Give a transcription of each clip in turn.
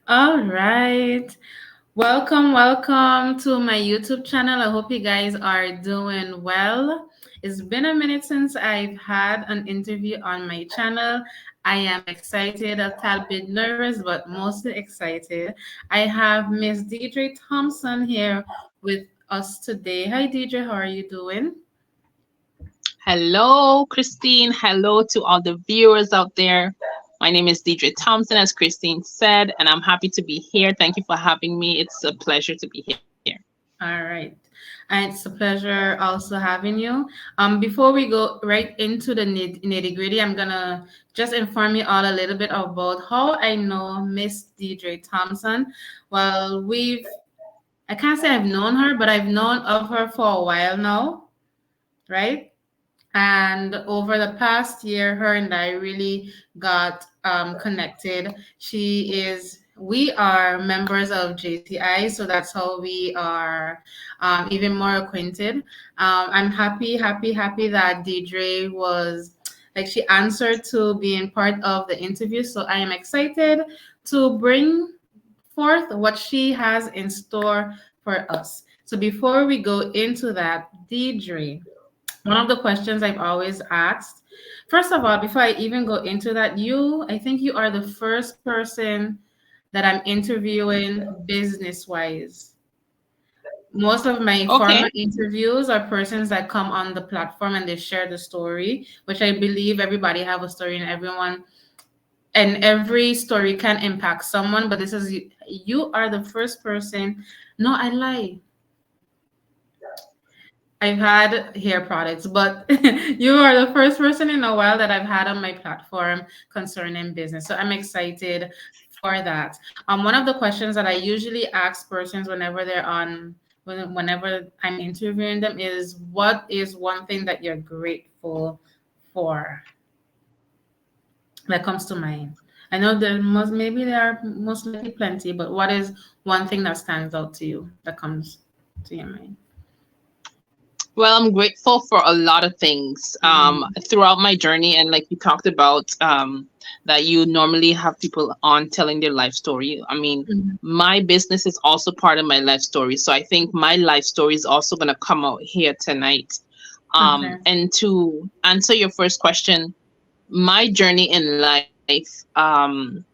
All right. Welcome to my YouTube channel. I hope you guys are doing well. It's been a minute since I've had an interview on my channel. I am excited, a tad bit nervous, but mostly excited. I have Miss Deidrae Thompson here with us today. Hi, Deidrae. How are you doing? Hello, Christine. Hello to all the viewers out there. My name is Deidrae Thompson, as Christine said, and I'm happy to be here. Thank you for having me. It's a pleasure to be here. All right. And it's a pleasure also having you. Before we go right into the nitty gritty, I'm gonna just inform you all a little bit about how I know Miss Deidrae Thompson. Well, I can't say I've known her, but I've known of her for a while now, right? And over the past year, her and I really got connected. We are members of JTI, so that's how we are even more acquainted. I'm happy that Deidre was like she answered to being part of the interview. So I am excited to bring forth what she has in store for us. So before we go into that, Deidre, one of the questions I've always asked, first of all, before I even go into that, I think you are the first person that I'm interviewing business wise. Most of my Okay. former interviews are persons that come on the platform and they share the story, which I believe everybody have a story and every story can impact someone. But this is you are the first person. No, I lie. I've had hair products, but you are the first person in a while that I've had on my platform concerning business. So I'm excited for that. One of the questions that I usually ask persons whenever I'm interviewing them is, what is one thing that you're grateful for that comes to mind? I know there are most likely plenty, but what is one thing that stands out to you that comes to your mind? Well, I'm grateful for a lot of things Mhm. throughout my journey. And like you talked about, that you normally have people on telling their life story. I mean, Mhm. my business is also part of my life story. So I think my life story is also going to come out here tonight. Okay. And to answer your first question, my journey in life, I'm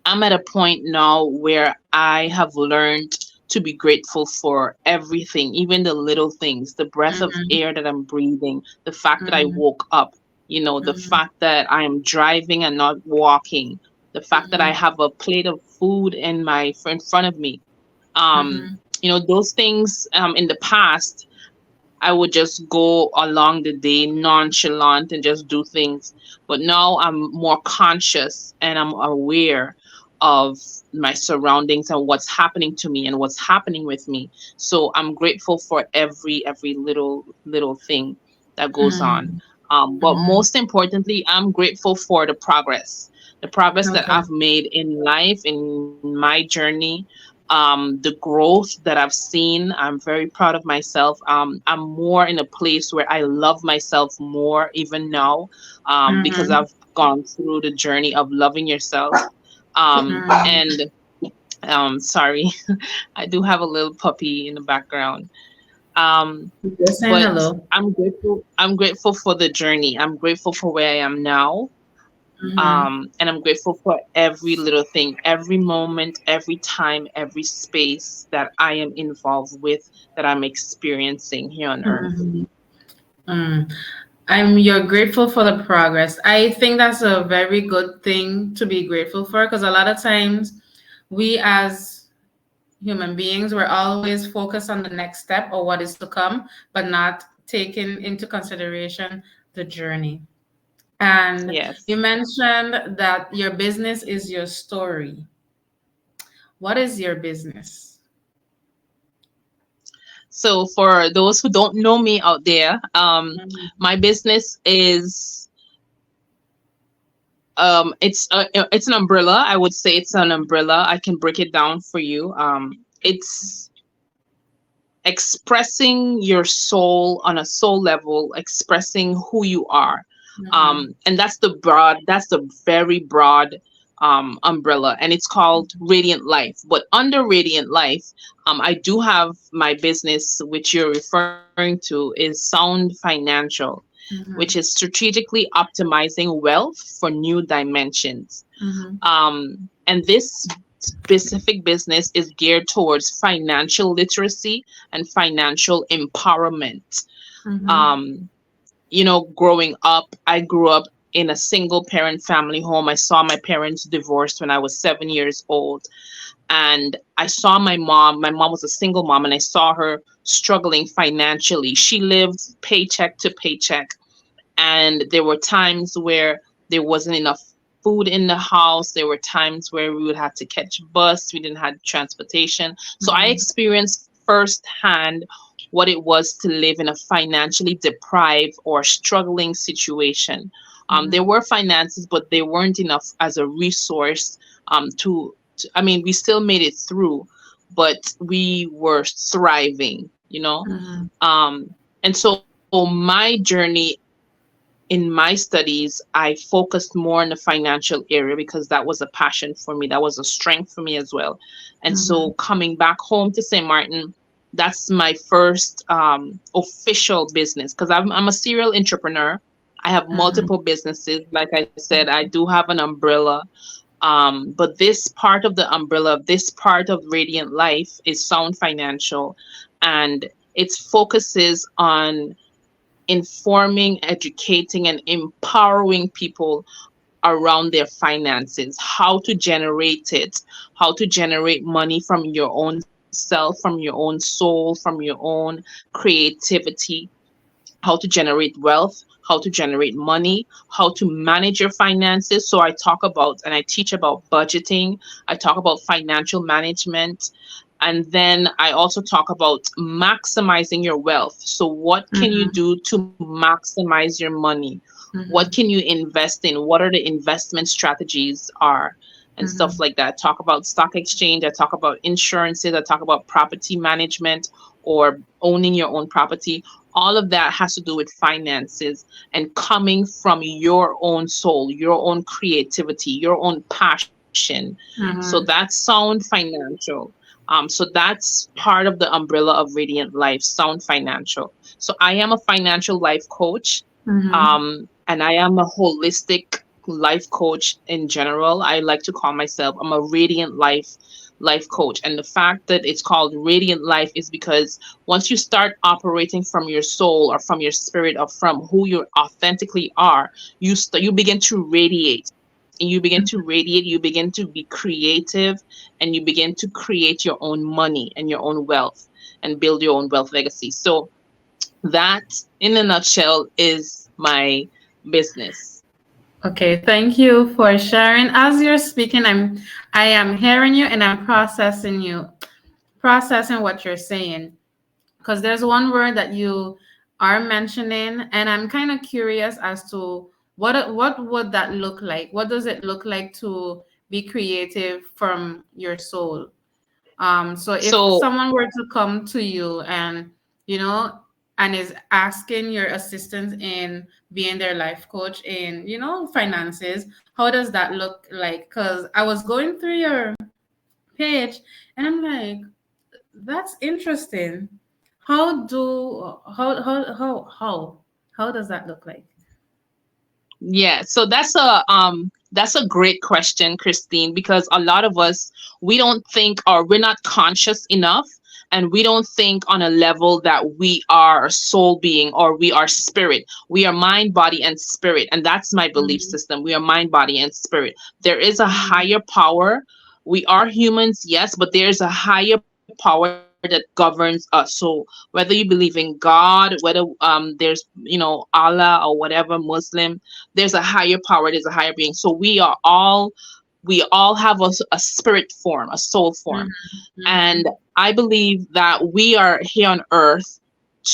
at a point now where I have learned to be grateful for everything, even the little things, the breath of Mhm. air that I'm breathing, the fact that I Mhm. woke up, the Mhm. fact that I am driving and not walking, the fact that I Mhm. have a plate of food in front of me. Um, Mhm. those things in the past, I would just go along the day nonchalant and just do things. But now I'm more conscious and I'm aware of my surroundings and what's happening to me and what's happening with me. So I'm grateful for every little thing that goes on. Mhm. But Mhm. most importantly, I'm grateful for the progress that Okay. I've made in life, in my journey, the growth that I've seen. I'm very proud of myself. I'm more in a place where I love myself more even now, because Mhm. I've gone through the journey of loving yourself. Mhm. And sorry, I do have a little puppy in the background. Um, Just saying but hello. I'm grateful. I'm grateful for the journey. I'm grateful for where I am now. Mhm. And I'm grateful for every little thing, every moment, every time, every space that I am involved with, that I'm experiencing here on earth. Mhm. Mm. You're grateful for the progress. I think that's a very good thing to be grateful for because a lot of times we as human beings, we're always focused on the next step or what is to come, but not taking into consideration the journey. And you Yes. mentioned that your business is your story. What is your business? So for those who don't know me out there, Mhm. my business is it's an umbrella. I would say it's an umbrella. I can break it down for you. It's expressing your soul on a soul level, expressing who you are. Mhm. And that's the very broad umbrella, and it's called Radiant Life. But under Radiant Life, I do have my business, which you're referring to, is Sound Financial, which is Mm-hmm. strategically optimizing wealth for new dimensions. Mm-hmm. And this specific business is geared towards financial literacy and financial empowerment. Mm-hmm. Um, Growing up, I grew up in a single parent family home. I saw my parents divorced when I was 7 years old. And I saw my mom was a single mom, and I saw her struggling financially. She lived paycheck to paycheck. And there were times where there wasn't enough food in the house. There were times where we would have to catch a bus. We didn't have transportation. So I Mm-hmm. experienced firsthand what it was to live in a financially deprived or struggling situation. There Mm-hmm. were finances, but they weren't enough as a resource I mean, we still made it through, but we were thriving, you know? Mm-hmm. And so my journey in my studies, I focused more on the financial area because that was a passion for me. That was a strength for me as well. And so Mm-hmm. coming back home to St. Martin, that's my first official business because I'm a serial entrepreneur. I have Mm-hmm. multiple businesses. Like I said, I do have an umbrella. But this part of the umbrella, this part of Radiant Life is Sound Financial, and it focuses on informing, educating, and empowering people around their finances, how to generate it, how to generate money from your own self, from your own soul, from your own creativity, how to generate wealth, how to generate money, how to manage your finances. So I talk about and I teach about budgeting, I talk about financial management, and then I also talk about maximizing your wealth. So, what can you Mm-hmm. do to maximize your money? What can you invest in? What are the investment strategies are? And stuff Mm-hmm. like that. Talk about stock exchange. I talk about insurances. I talk about property management or owning your own property. All of that has to do with finances and coming from your own soul, your own creativity, your own passion. So Mm-hmm. that's Sound Financial. So that's part of the umbrella of Radiant Life, Sound Financial. So I am a financial life coach, Mm-hmm. and I am a holistic life coach in general. I like to call myself I'm a Radiant life coach, and the fact that it's called Radiant Life is because once you start operating from your soul or from your spirit or from who you authentically are, you begin to radiate. And you begin to radiate, you begin to be creative, and you begin to create your own money and your own wealth and build your own wealth legacy. So that, in a nutshell, is my business. Okay, thank you for sharing. As you're speaking, I am hearing you and I'm processing what you're saying. Because there's one word that you are mentioning, and I'm kind of curious as to what would that look like? What does it look like to be creative from your soul? So if So, someone were to come to you and you know and is asking your assistance in being their life coach in finances, how does that look like? Because I was going through your page and I'm like, that's interesting. How does that look like? yeah, so that's a great question, Christine, because a lot of us, we don't think, or we're not conscious enough, and we don't think on a level that we are a soul being or we are spirit. We are mind, body, and spirit, and that's my belief Mm-hmm. system. We are mind, body, and spirit. There is a Mm-hmm. higher power. We are humans, yes, but there's a higher power that governs us. So whether you believe in God, whether there's Allah or whatever, Muslim, there's a higher power, there's a higher being. So we all have a spirit form, a soul form. Mm-hmm. And I believe that we are here on earth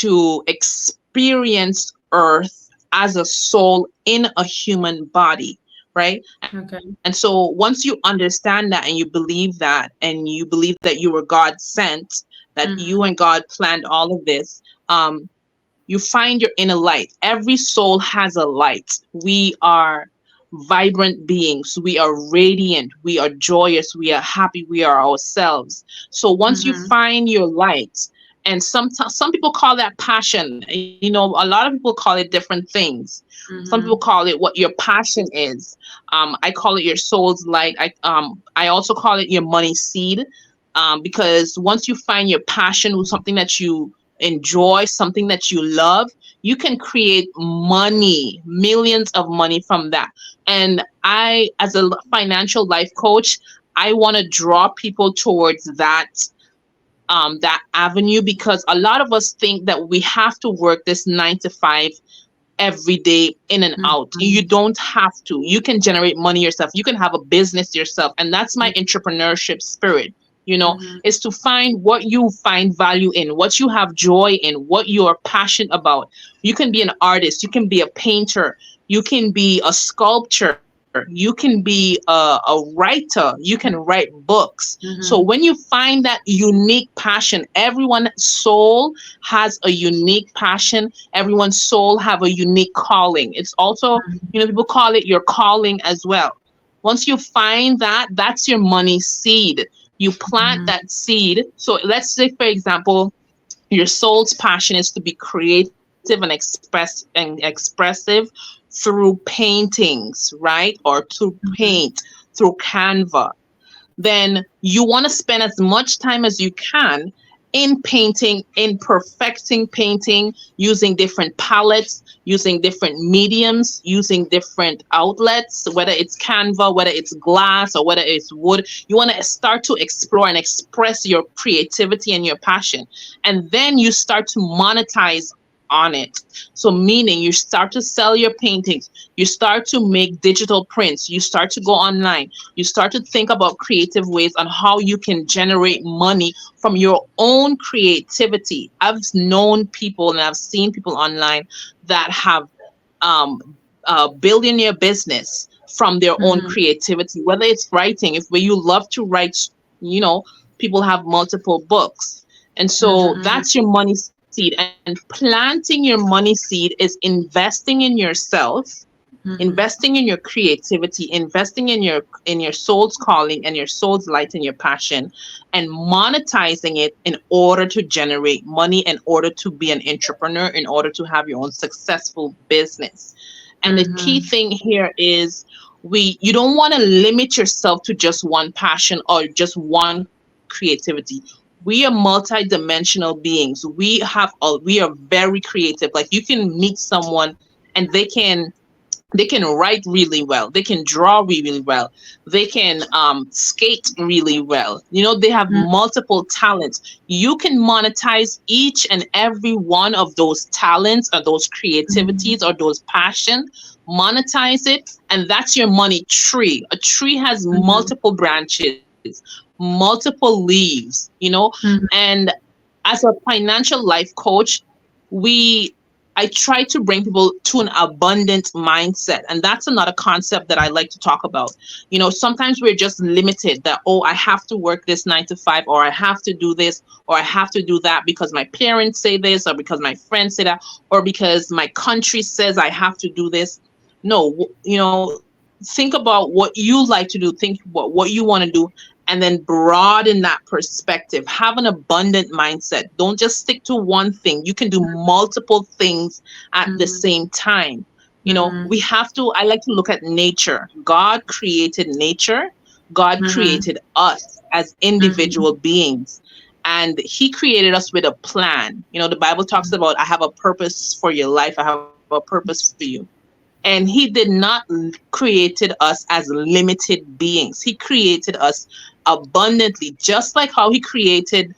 to experience earth as a soul in a human body, right? And so Okay. once you understand that and you believe that, and you believe that you were God sent, that you and Mm-hmm. God planned all of this, you find your inner light. Every soul has a light. We are vibrant beings. We are radiant. We are joyous. We are happy. We are ourselves. So once you Mhm. find your light, and some people call that passion. A lot of people call it different things. Some people Mhm. call it what your passion is. I call it your soul's light. I also call it your money seed, because once you find your passion with something that you enjoy, something that you love, you can create money, millions of money from that. And I, as a financial life coach, I want to draw people towards that avenue, because a lot of us think that we have to work this 9 to 5 every day in and out. You Mhm. don't have to. You can generate money yourself. You can have a business yourself. And that's my entrepreneurship spirit. Mhm. Is to find what you find value in, what you have joy in, what you are passionate about. You can be an artist, you can be a painter, you can be a sculptor, you can be a writer, you can write books. So when Mhm. you find that unique passion, everyone's soul has a unique passion. Everyone's soul have a unique calling. It's also, people call it your calling as well. Once you find that, that's your money seed. You plant Mhm. that seed. So let's say, for example, your soul's passion is to be creative and expressive through paintings, right? Or to paint through Canva. Then you want to spend as much time as you can in painting, in perfecting painting, using different palettes, using different mediums, using different outlets, whether it's Canva, whether it's glass, or whether it's wood. You want to start to explore and express your creativity and your passion. And then you start to monetize on it. So, meaning you start to sell your paintings, you start to make digital prints, you start to go online, you start to think about creative ways on how you can generate money from your own creativity. I've known people and I've seen people online that have um, a billionaire business from their own Mhm. creativity, whether it's writing, if where you love to write, you know, people have multiple books. And so Mhm. that's your money seed. And planting your money seed is investing in yourself, Mhm. investing in your creativity, investing in your soul's calling and your soul's light and your passion, and monetizing it in order to generate money, in order to be an entrepreneur, in order to have your own successful business. And the key Mhm. thing here is, you don't want to limit yourself to just one passion or just one creativity. We are multi-dimensional beings. We are very creative. Like, you can meet someone and they can write really well, they can draw really well, they can skate really well. They have multiple talents. You can monetize each and every one of those talents or those creativities or those passion. Monetize it, and that's your money tree. A tree has Mhm. multiple branches, multiple leaves. Mhm. And as a financial life coach, we I try to bring people to an abundant mindset. And that's another concept that I like to talk about. Sometimes we're just limited that, oh, I have to work this 9 to 5, or I have to do this, or I have to do that because my parents say this, or because my friends say that, or because my country says I have to do this. No, think about what you like to do, think what you want to do, and then broaden that perspective. Have an abundant mindset. Don't just stick to one thing. You can do multiple things at the Mhm. same time. We Mhm. have to, I like to look at nature. God created nature, God Mhm. created us as Mhm. individual beings. And he created us with a plan. The Bible talks about, I have a purpose for your life, I have a purpose for you. And he did not created us as limited beings. He created us abundantly, just like how he created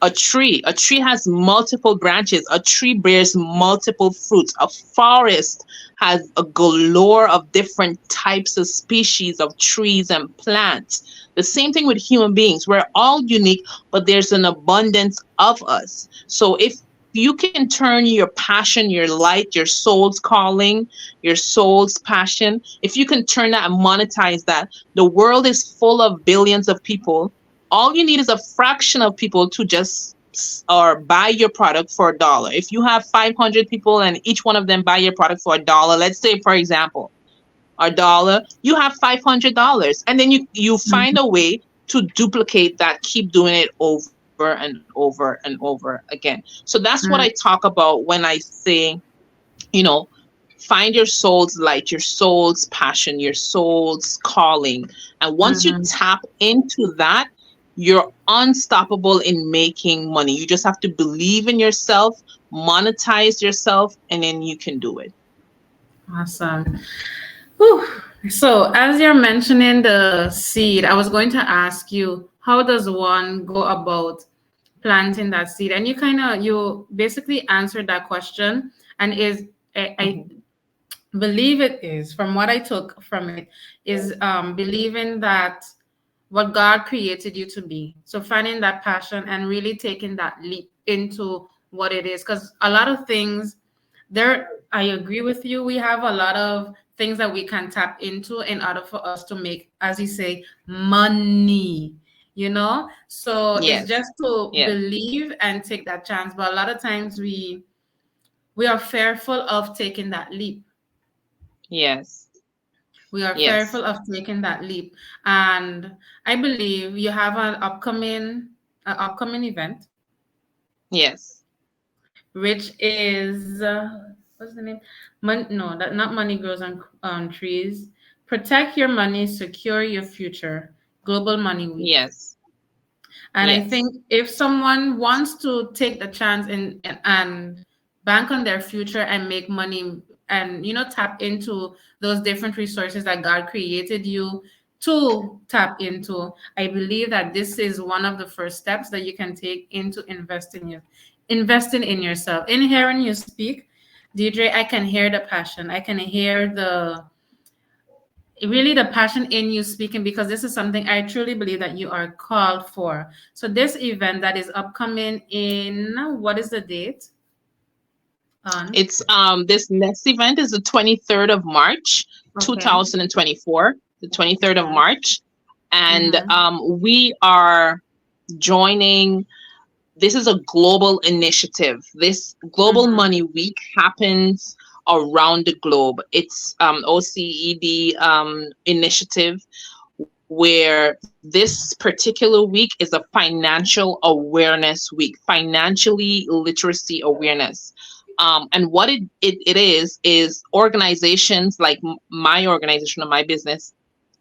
a tree. A tree has multiple branches. A tree bears multiple fruits. A forest has a galore of different types of species of trees and plants. The same thing with human beings. We're all unique, but there's an abundance of us. So if you can turn your passion, your light, your soul's calling, your soul's passion, if you can turn that and monetize that, the world is full of billions of people. All you need is a fraction of people to just or buy your product for $1. If you have 500 people and each one of them buy your product for $1, let's say, for example, or dollar, you have $500, and then you find a way to duplicate that, keep doing it over and over and over again. So that's what I Mm-hmm. talk about when I say, you know, find your soul's light, your soul's passion, your soul's calling. And once you Mm-hmm. tap into that, you're unstoppable in making money. You just have to believe in yourself, monetize yourself, and then you can do it. Awesome. Whew. So, as you're mentioning the seed, I was going to ask you, how does one go about planting that seed? And you basically answered that question. And I Mhm. believe it is, from what I took from it, is believing that what God created you to be. So finding that passion and really taking that leap into what it is. Because a lot of things there, I agree with you. We have a lot of things that we can tap into in order for us to make, as you say, money. So it's Yes. just to Yes. believe and take that chance. But a lot of times we are fearful of taking that leap. Yes. We are Yes. fearful of taking that leap. And I believe you have an upcoming event, Yes. which is what's the name? No, that not money grows on trees. Protect your money, secure your future. Global Money Week. Yes. And I Yes. think if someone wants to take the chance and bank on their future and make money and tap into those different resources that God created you to tap into, I believe that this is one of the first steps that you can take into investing in yourself. In hearing you speak, Deidrae, I can hear the passion. I can hear the really the passion in you speaking, because this is something I truly believe that you are called for. So this event that is upcoming in, what is the date on? It's this next event is the 23rd of March, Okay. 2024, the 23rd of Yes. March. And Mm-hmm. we are joining. This is a global initiative. This Global Mm-hmm. Money Week happens around the globe. It's OCED initiative, where this particular week is a financial awareness week, financially literacy awareness. And what it is organizations like my organization or my business,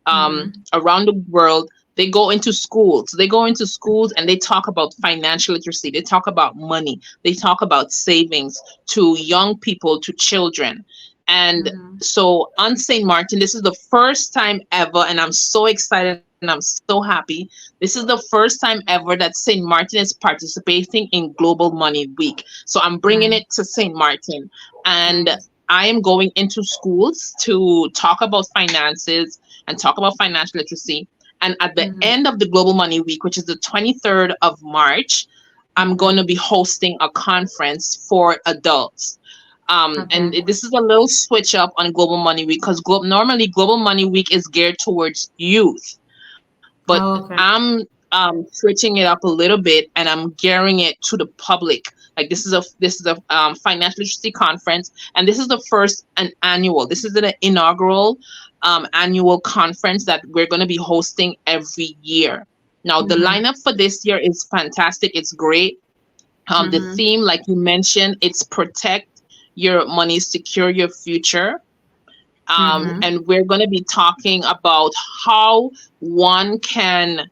Mm-hmm. around the world, they go into schools. They go into schools and they talk about financial literacy. They talk about money. They talk about savings to young people, to children. And Mm-hmm. so on St. Martin, this is the first time ever, and I'm so excited and I'm so happy. This is the first time ever that St. Martin is participating in Global Money Week. So I'm bringing it to St. Martin, and Nice. I am going into schools to talk about finances and talk about financial literacy. And at the Mm-hmm. end of the Global Money Week, which is the 23rd of March, I'm going Mm-hmm. to be hosting a conference for adults. Okay. This is a little switch up on Global Money Week, because normally Global Money Week is geared towards youth, but Oh, okay. I'm switching it up a little bit, and I'm gearing it to the public. Like this is a financial literacy conference, and this is the first an annual. This is an inaugural annual conference that we're going to be hosting every year. Now the Mm-hmm. lineup for this year is fantastic. It's great. The Mm-hmm. theme, like you mentioned, it's protect your money, secure your future. Mm-hmm. And we're going to be talking about how one can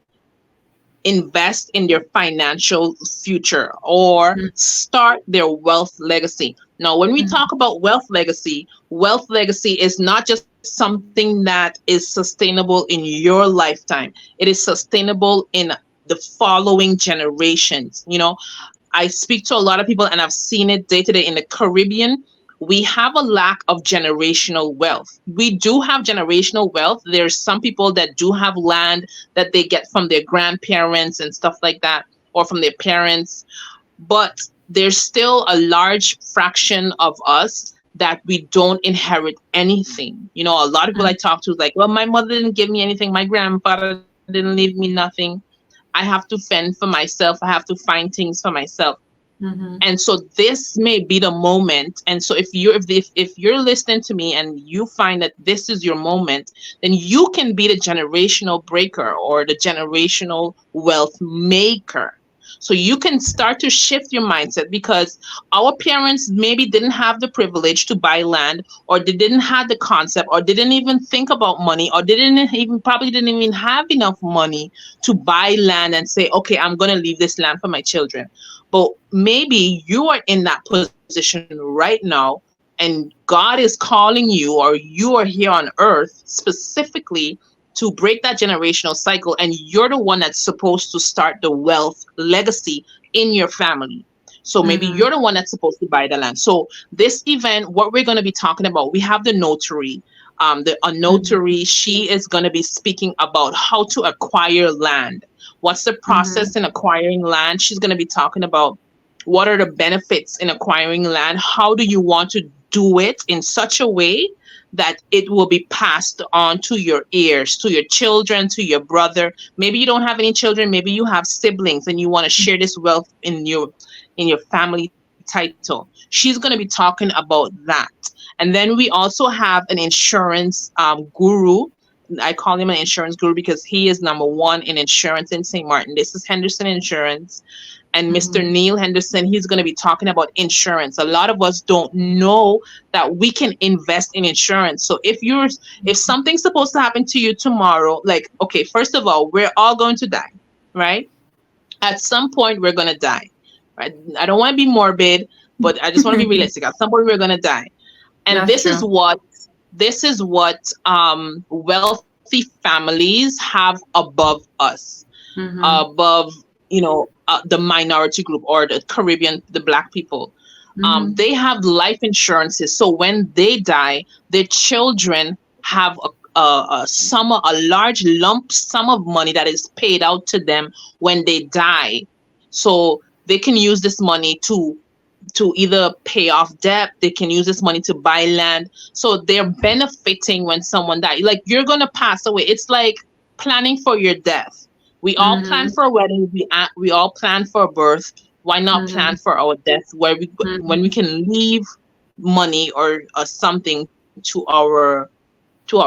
invest in their financial future or start their wealth legacy. Now, when we talk about wealth legacy is not just something that is sustainable in your lifetime, it is sustainable in the following generations. I speak to a lot of people, and I've seen it day to day in the Caribbean. We have a lack of generational wealth. We do have generational wealth. There's some people that do have land that they get from their grandparents and stuff like that, or from their parents. But there's still a large fraction of us that we don't inherit anything. A lot of people I talk to is like, well, my mother didn't give me anything. My grandfather didn't leave me nothing. I have to fend for myself. I have to find things for myself. Mm-hmm. And so this may be the moment. And so if you're listening to me and you find that this is your moment, then you can be the generational breaker or the generational wealth maker. So you can start to shift your mindset, because our parents maybe didn't have the privilege to buy land, or they didn't have the concept, or they didn't even think about money, or they didn't even probably didn't even have enough money to buy land and say, okay, I'm going to leave this land for my children. But maybe you are in that position right now, and God is calling you, or you are here on earth specifically to break that generational cycle, and you're the one that's supposed to start the wealth legacy in your family. So maybe Mm-hmm. you're the one that's supposed to buy the land. So this event, what we're going to be talking about, we have the notary. A Mm-hmm. notary, she is going to be speaking about how to acquire land. What's the process in acquiring land? She's going to be talking about what are the benefits in acquiring land? How do you want to do it in such a way that it will be passed on to your heirs, to your children, to your brother? Maybe you don't have any children, maybe you have siblings and you want to share this wealth in your family title. She's going to be talking about that. And then we also have an insurance guru. I call him an insurance guru because he is number one in insurance in St. Martin. This is Henderson Insurance. And Mr. Mm-hmm. Neil Henderson, he's going to be talking about insurance. A lot of us don't know that we can invest in insurance. So if something's supposed to happen to you tomorrow, like, okay, first of all, we're all going to die, right? At some point we're going to die, right? I don't want to be morbid, but I just want to be realistic. At some point we're going to die. And That's true. this is what wealthy families have above us, Mm-hmm. above, the minority group or the Caribbean, the black people. Mm-hmm. They have life insurances, so when they die, their children have a large lump sum of money that is paid out to them when they die. So they can use this money to either pay off debt, they can use this money to buy land. So they're benefiting when someone dies. Like, you're gonna pass away. It's like planning for your death. We all plan Mm-hmm. for a wedding, we all plan for a birth. Why not Mm-hmm. plan for our death, where when we Mm-hmm. can leave money or something to our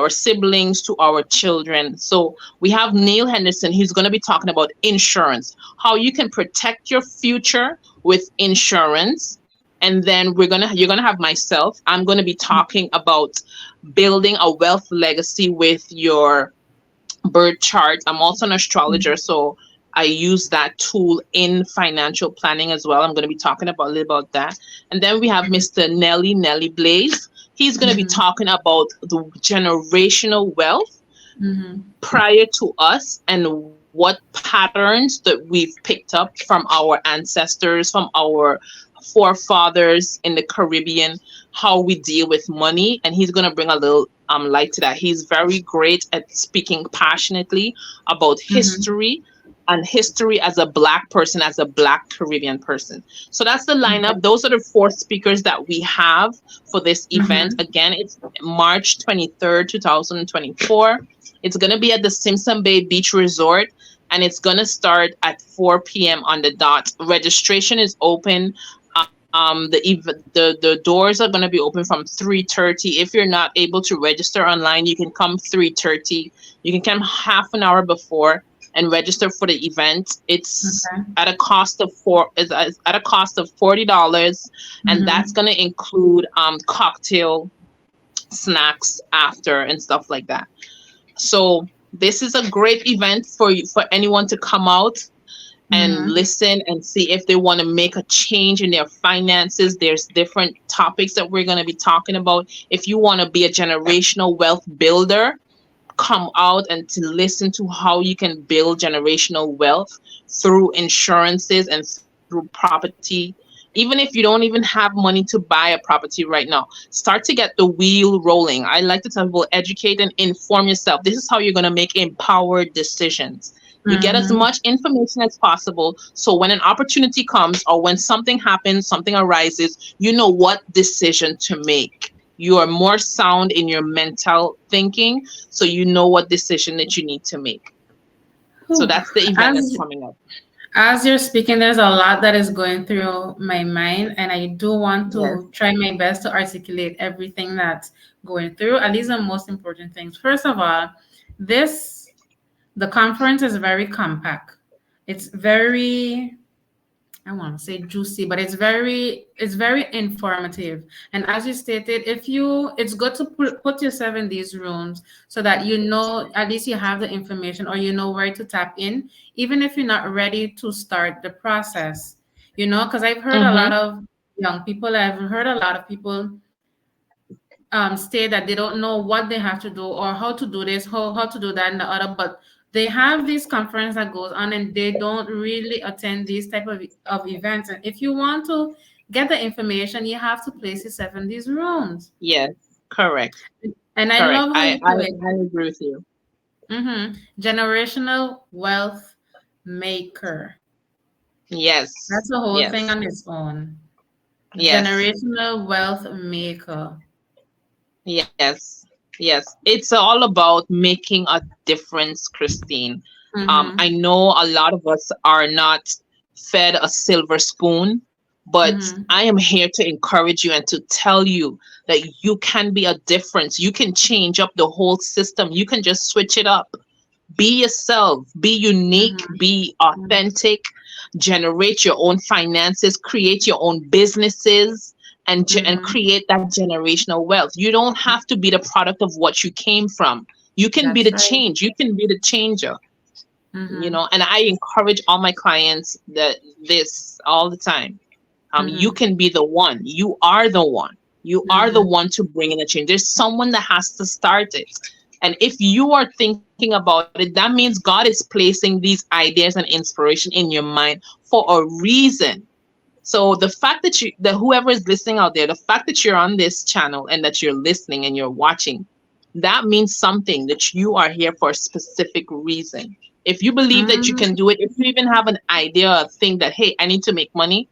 siblings, to our children. So we have Neil Henderson. He's going to be talking about insurance, how you can protect your future with insurance. And then you're gonna have myself. I'm gonna be talking about building a wealth legacy with your birth chart. I'm also an astrologer, so I use that tool in financial planning as well. I'm going to be talking about a little about that. And then we have Mr. Nelly Blaze. He's going to be Mm-hmm. talking about the generational wealth Mm-hmm. prior to us, and what patterns that we've picked up from our ancestors, from our forefathers in the Caribbean, how we deal with money. And he's going to bring a little light to that. He's very great at speaking passionately about Mm-hmm. history, and history as a black person, as a black Caribbean person. So that's the lineup. Those are the four speakers that we have for this event. Mm-hmm. Again, it's March 23rd, 2024. It's going to be at the Simpson Bay Beach Resort, and it's going to start at 4 p.m. on the dot. Registration is open. The doors are going to be open from 3:30. If you're not able to register online, you can come 3:30. You can come half an hour before and register for the event. It's Okay. at a cost of $40, and that's Mm-hmm. going to include cocktail, snacks after, and stuff like that. So this is a great event for anyone to come out and Mm-hmm. listen and see if they want to make a change in their finances. There's different topics that we're going to be talking about. If you want to be a generational wealth builder, come out and to listen to how you can build generational wealth through insurances and through property. Even if you don't even have money to buy a property right now, start to get the wheel rolling. I like to tell people, educate and inform yourself. This is how you're going to make empowered decisions. You get as Mm-hmm. much information as possible, so when an opportunity comes or when something happens, something arises, you know what decision to make. You are more sound in your mental thinking, so you know what decision that you need to make. So Whew. that's the event that's As coming up. As you're speaking, there's a lot that is going through my mind, and I do want Yes. to try my best to articulate everything that's going through, at least the most important things. First of all, this the conference is very compact. It's very, I want to say juicy, but it's very informative. And as you stated, if you it's good to put yourself in these rooms so that you know at least you have the information or you know where to tap in, even if you're not ready to start the process. Because I've heard a lot Mm-hmm. of young people, I've heard a lot of people state that they don't know what they have to do or how to do this, how to do that and the other, but they have this conference that goes on and they don't really attend these type of events. And if you want to get the information, you have to place yourself in these rooms. Yes. Correct. And I Correct. love how I, you I put it. I agree with you. Generational wealth maker. Yes. That's a whole thing Yes. on its own. Yes. Generational wealth maker. Yes. Yes. It's all about making a difference, Christine. I Mm-hmm. know a lot of us are not fed a silver spoon, but Mm-hmm. I am here to encourage you and to tell you that you can be a difference. You can change up the whole system. You can just switch it up. Be yourself, be unique, Mm-hmm. be authentic, generate your own finances, create your own businesses, and Mm-hmm. create that generational wealth. You don't have to be the product of what you came from. You can be That's the right. change. You can be the changer. Mm-hmm. And I encourage all my clients that this all the time. You Mm-hmm. can be the one. You are the one. You are the Mm-hmm. one to bring in a change. There's someone that has to start it. And if you are thinking about it, that means God is placing these ideas and inspiration in your mind for a reason. So the fact that whoever is listening out there, the fact that you're on this channel and that you're listening and you're watching, that means something, that you are here for a specific reason. If you believe that you can Mm-hmm. do it, if you even have an idea, a thing that, hey, I need to make money,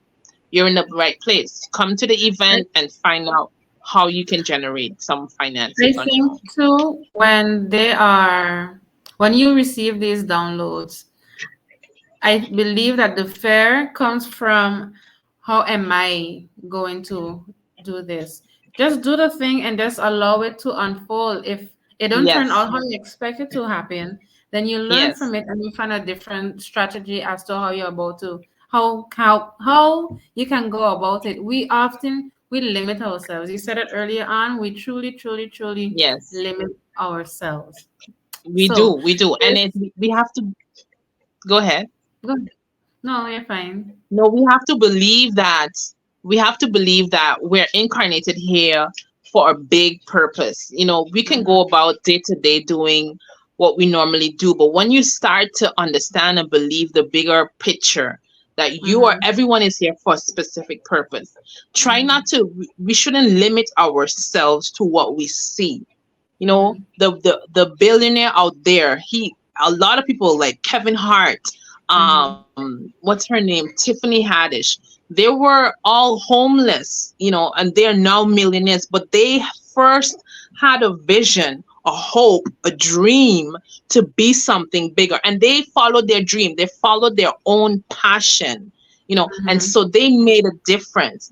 you're in the right place. Come to the I, event and find out how you can generate some I finances on your think own. too when you receive these downloads, I believe that the fear comes from how am I going to do this? Just do the thing and just allow it to unfold. If it don't turn Yes. out how you expect it to happen, then you learn Yes. from it and you find a different strategy as to how you're about to how you can go about it. We limit ourselves. You said it earlier on. We truly, truly, truly Yes. limit ourselves. We do. So We do. And this we have to go ahead. go no, you're fine. No, we have to believe that we're incarnated here for a big purpose. We can go Mm-hmm. about day to day doing what we normally do, but when you start to understand and believe the bigger picture, that Mm-hmm. everyone is here for a specific purpose. Try Mm-hmm. not to we shouldn't limit ourselves to what we see. Mm-hmm. The billionaire out there, a lot of people like Kevin Hart, Mm-hmm. what's her name, Tiffany Haddish, they were all homeless, and they're now millionaires, but they first had a vision, a hope, a dream to be something bigger, and they followed their dream, they followed their own passion, and Mm-hmm. so they made a difference.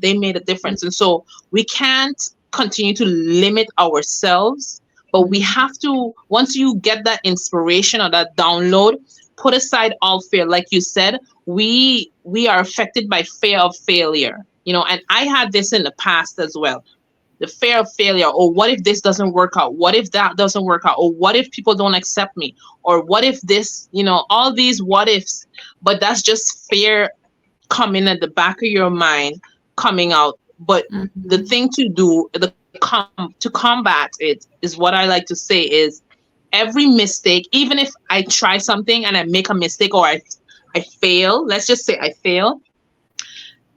And so we can't continue to limit ourselves, but we Mm-hmm. have to, once you get that inspiration or that download, put aside all fear. Like you said, we are affected by fear of failure, and I had this in the past as well. The fear of failure, or what if this doesn't work out, what if that doesn't work out, or what if people don't accept me, or what if this, all these what ifs. But that's just fear coming at the back of your mind, coming out. But the Mm-hmm. thing to do, to combat it, is what I like to say is, every mistake, even if I try something and I make a mistake, or I fail, let's just say I fail,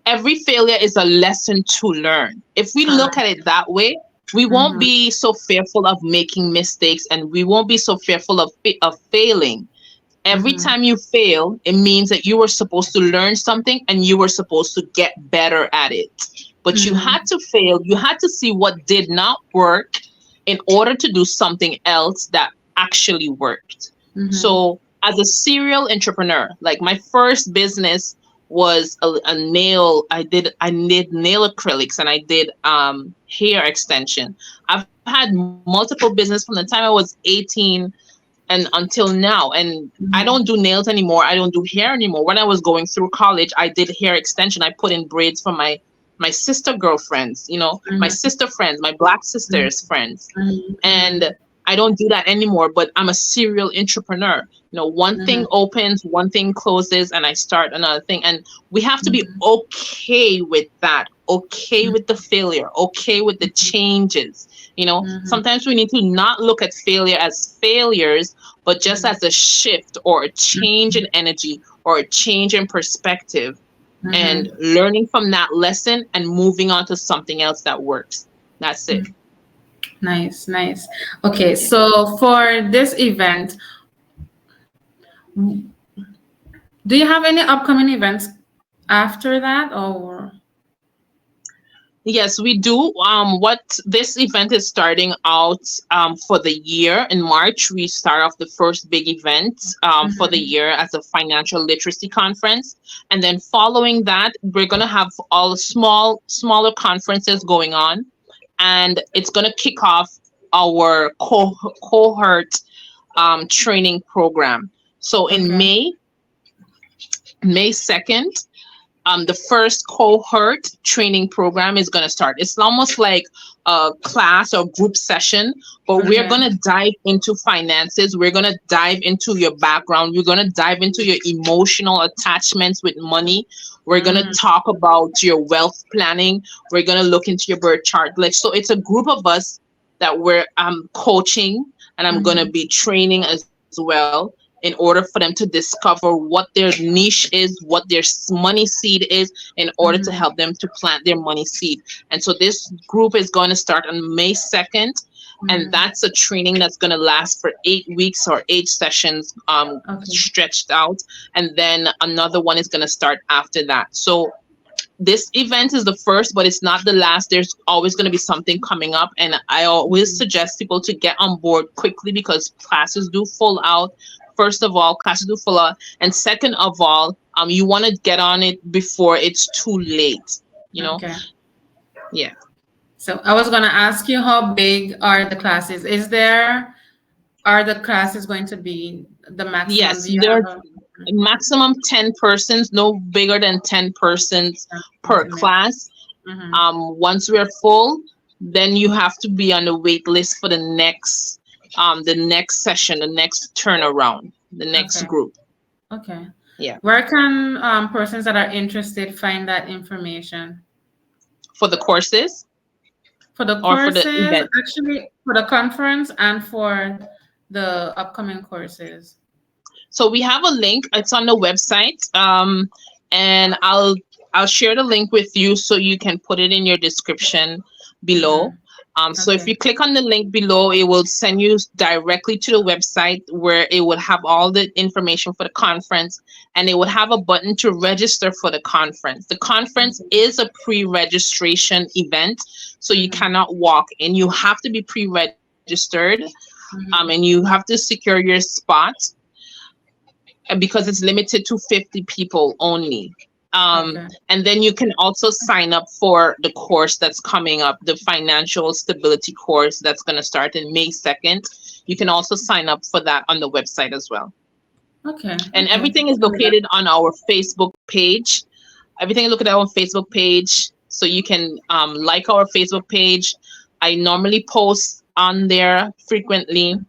every failure is a lesson to learn. If we look at Correct. it that way, we won't Mm-hmm. be so fearful of making mistakes, and we won't be so fearful of failing. Every Mm-hmm. time you fail, it means that you were supposed to learn something and you were supposed to get better at it. But you had Mm-hmm. to fail, you had to see what did not work in order to do something else that actually worked. Mm-hmm. So as a serial entrepreneur. Like my first business was a nail. I did nail acrylics, and I did hair extension. I've had multiple business from the time I was 18 and until now, and I don't do nails anymore. I don't do hair anymore. When I was going through college, I did hair extension. I put in braids for my sister girlfriends, my Mhm, sister friends, my black mhm, sisters friends. mhm, And I don't do that anymore, but I'm a serial entrepreneur. One thing mhm, opens, one thing closes, and I start another thing. And we have to be mhm, okay with that, okay with the failure, okay with the changes. mhm, Sometimes we need to not look at failure as failures, but just mhm, as a shift or a change mhm, in energy or a change in perspective, and mhm, learning from that lesson and moving on to something else that works. That's it. mhm. Nice, nice. Okay, so for this event, do you have any upcoming events after that, or? Yes, we do. What this event is starting out for the year in March. We start off the first big event for the Mhm, year as a financial literacy conference, and then following that, we're gonna have all smaller conferences going on, and it's gonna kick off our cohort training program. So in okay, May 2nd, the first cohort training program is going to start. It's almost like a class or group session, but we're okay, going to dive into finances. We're going to dive into your background. We're going to dive into your emotional attachments with money. We're going to mhm, talk about your wealth planning. We're going to look into your birth chart. Like, so it's a group of us that we're coaching, and I'm going to mhm, be training as well in order for them to discover what their niche is, what their money seed is, in order to help mhm, them to plant their money seed. And so this group is going to start on May 2nd, and mhm. that's a training that's going to last for 8 weeks or 8 sessions, Okay. stretched out. And then another one is going to start after that. So this event is the first, but it's not the last. There's always going to be something coming up. And I always Mhm. suggest people to get on board quickly because classes do full out. First of all, classes do full out. And second of all, you want to get on it before it's too late, you know? Okay. Yeah. So I was gonna ask you how big are the classes? Are the classes going to be the maximum? Yes, Do you there's have a maximum 10 persons, no bigger than 10 persons per estimate? class. Mm-hmm. Once we're full, then you have to be on the wait list for the next session, the next turnaround, the next Okay. group. Okay. Yeah. Where can persons that are interested find that information? For the courses For the or for the courses, event. actually, for the conference and for the upcoming courses. So we have a link. It's on the website. And I'll share the link with you so you can put it in your description below. Mm-hmm. So if Okay. you click on the link below, it will send you directly to the website where it would have all the information for the conference, and it would have a button to register for the conference. The conference Okay. is a pre-registration event, so you Mm-hmm. cannot walk in. You have to be pre-registered, and you Mm-hmm. have to secure your spot because it's limited to 50 people only. Okay. And then you can also sign up for the course that's coming up, the financial stability course that's going to start in May 2nd. You can also sign up for that on the website as well. Okay. And Okay. everything is So that- located on our Facebook page. Everything is located on our Facebook page. So you can like our Facebook page. I normally post on there frequently.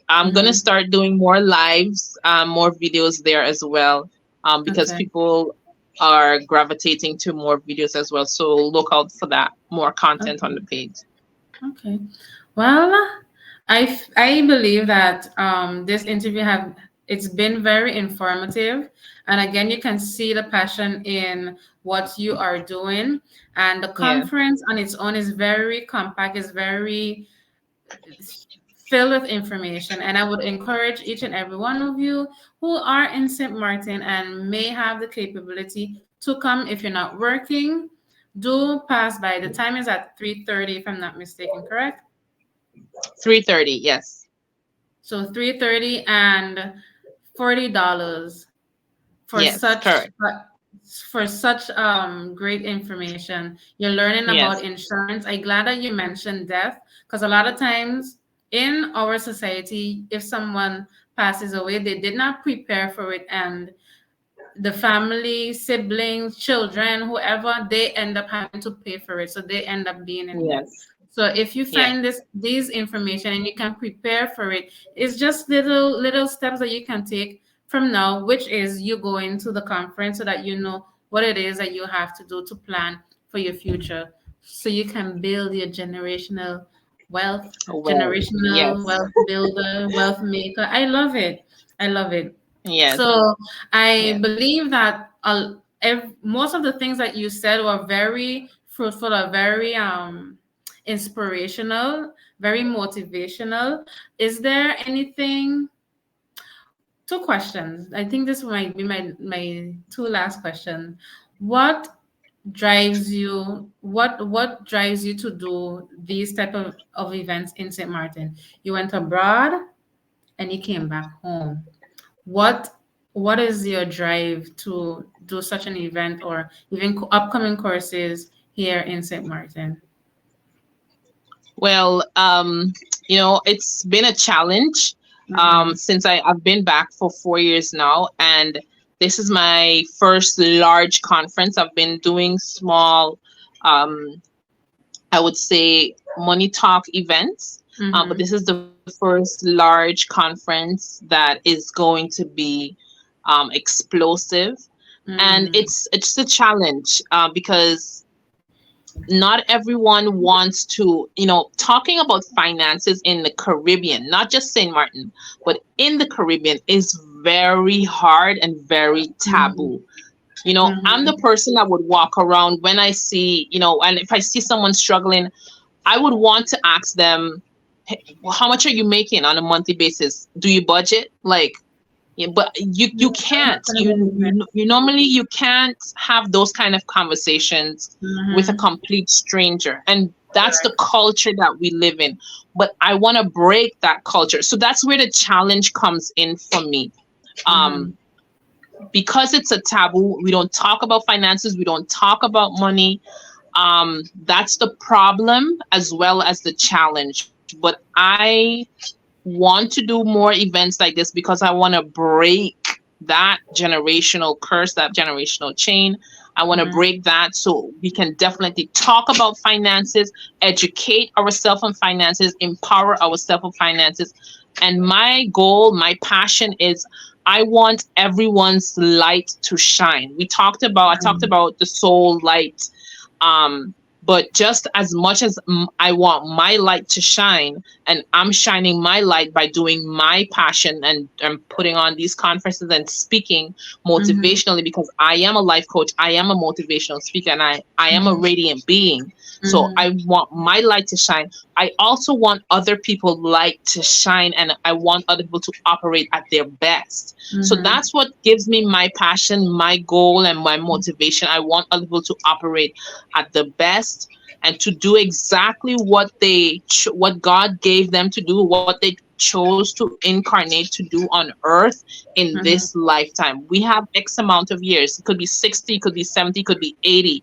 I'm gonna Mhm. start doing more lives, more videos there as well, because Okay. people are gravitating to more videos as well. So look out for that, more content on Okay. the page. Okay. Well, I believe that this interview have it's been very informative, and again, you can see the passion in what you are doing, and the Yeah, conference on its own is very compact, is very filled with information. And I would encourage each and every one of you who are in St. Martin and may have the capability to come if you're not working. Do pass by. The time is at 3:30, if I'm not mistaken, correct? 3:30. Yes. So 3:30, and $40 for Yes, such correct. great information. You're learning about Yes, insurance. I'm glad that you mentioned death, because a lot of times in our society, if someone passes away, they did not prepare for it, and the family, siblings, children, whoever, they end up having to pay for it. So they end up being in debt. yes, So if you yes, find these information and you can prepare for it, it's just little steps that you can take from now, which is you go into the conference so that you know what it is that you have to do to plan for your future. So you can build your wealth, well, generational yes, wealth builder, wealth maker. I love it. I love it. yes, So I yes, believe that most of the things that you said were very fruitful, or very inspirational, very motivational. Is there anything? Two questions. I think this might be my two last questions. What what drives you to do these type of events in St. Martin? You went abroad and you came back home. What what is your drive to do such an event, or even upcoming courses here in St. Martin? well, it's been a challenge Mm-hmm. since I've been back for 4 years now, and this is my first large conference. I've been doing small, um, I would say, money talk events, but Mm-hmm. this is the first large conference that is going to be explosive, and Mm-hmm. it's a challenge because not everyone wants to, talking about finances in the Caribbean, not just St. Martin, but in the Caribbean is very hard and very Mm-hmm. taboo. I'm the Mm-hmm. person that would walk around when I see, and if I see someone struggling, I would want to ask them, "Hey, well, how much are you making on a monthly basis? Do you budget?" Like, yeah, but you can't. You normally you can't have those kind of conversations with a Mm-hmm. complete stranger, and that's the Correct. culture that we live in. But I want to break that culture, so that's where the challenge comes in for me. Mm-hmm. Um, because it's a taboo, we don't talk about finances, we don't talk about money. That's the problem as well as the challenge. But I want to do more events like this because I want to break that generational curse, that generational chain. I want to Mm-hmm. break that so we can definitely talk about finances, educate ourselves on finances, empower ourselves on finances. And my goal, my passion is I want everyone's light to shine. I talked about the soul light, um, but just as much as I want my light to shine, and I'm shining my light by doing my passion and putting on these conferences and speaking Mm-hmm. motivationally, because I am a life coach, I am a motivational speaker, and I am a Mm-hmm. radiant being. So Mm-hmm. I want my light to shine. I also want other people's light to shine, and I want other people to operate at their best. So Mm-hmm. that's what gives me my passion, my goal, and my motivation. I want other people to operate at the best and to do exactly what what God gave them to do, what they chose to incarnate to do on earth in this Mm-hmm. lifetime. We have X amount of years. It could be 60, it could be 70, it could be 80.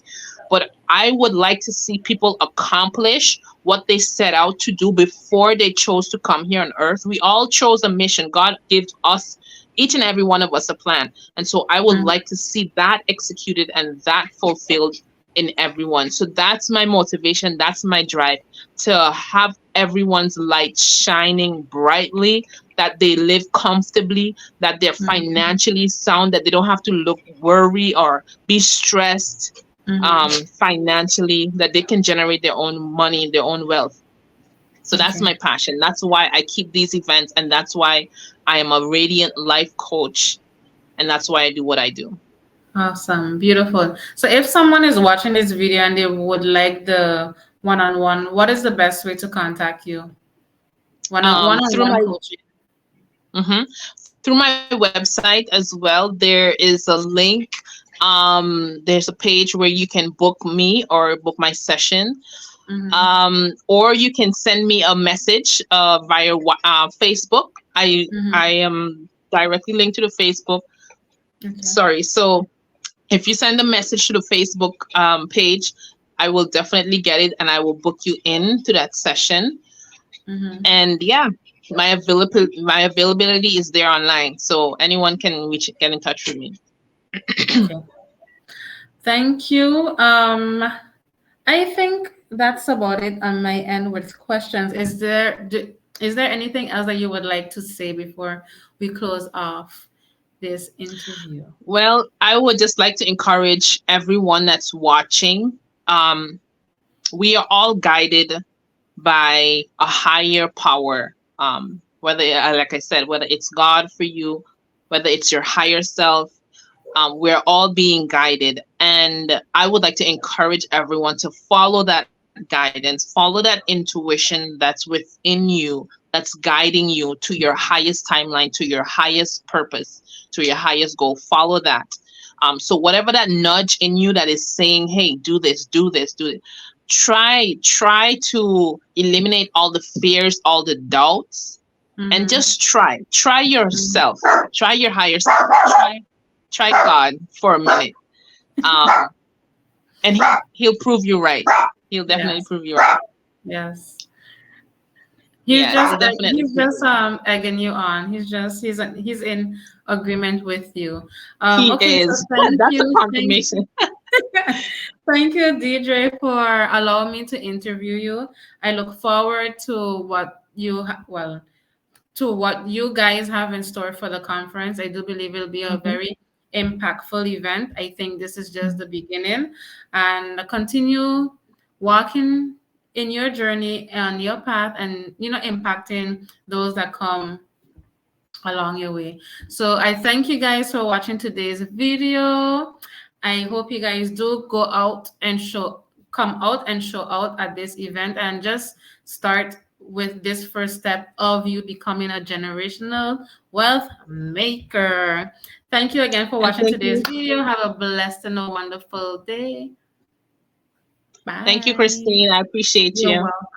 But I would like to see people accomplish what they set out to do before they chose to come here on earth. We all chose a mission. God gives us, each and every one of us, a plan. And so I would like to see that executed and that fulfilled in everyone. So that's my motivation. That's my drive, to have everyone's light shining brightly, that they live comfortably, that they're Mm-hmm. financially sound, that they don't have to look worry or be stressed Mm-hmm. financially, that they can generate their own money, their own wealth. So that's Okay. my passion. That's why I keep these events, and that's why I am a radiant life coach, and that's why I do what I do. Awesome. Beautiful. So if someone is watching this video and they would like the one-on-one, what is the best way to contact you? Through One-on-one my coaching. mhm. Through my website as well, there is a link. There's a page where you can book me or book my session. Mm-hmm. Or you can send me a message via Facebook. I Mm-hmm. am directly linked to the Facebook. Okay. Sorry. So if you send a message to the Facebook page, I will definitely get it and I will book you in to that session. Mm-hmm. And yeah, my availability is there online, so anyone can get in touch with me. Okay. Thank you. I think that's about it on my end with questions. Is there anything else that you would like to say before we close off this interview? Well, I would just like to encourage everyone that's watching. Um, we are all guided by a higher power. Whether, like I said, whether it's God for you, whether it's your higher self, we're all being guided. And I would like to encourage everyone to follow that guidance, follow that intuition that's within you, that's guiding you to your highest timeline, to your highest purpose, to your highest goal. Follow that. So whatever that nudge in you that is saying, hey, do this, do this, do it. Try to eliminate all the fears, all the doubts, and Mm-hmm. just try Mm-hmm. yourself, try your higher self, try God for a minute, um and he'll prove you right. He'll definitely Yes. prove you right. Yes. Yeah, he'll definitely He's prove just you right. egging you on. He's in agreement with you. He Okay, so is. thank That's a you. confirmation. Thank you, Deidrae, for allowing me to interview you. I look forward to to what you guys have in store for the conference. I do believe it'll be a Mhm. very impactful event. I think this is just the beginning, and continue walking in your journey and your path, and impacting those that come along your way. So I thank you guys for watching today's video. I hope you guys do come out and show out at this event, and just start with this first step of you becoming a generational wealth maker. Thank you again for And watching thank today's you. video. Have a blessed and a wonderful day. Thank you, Bye. Christine. I appreciate You're you. welcome.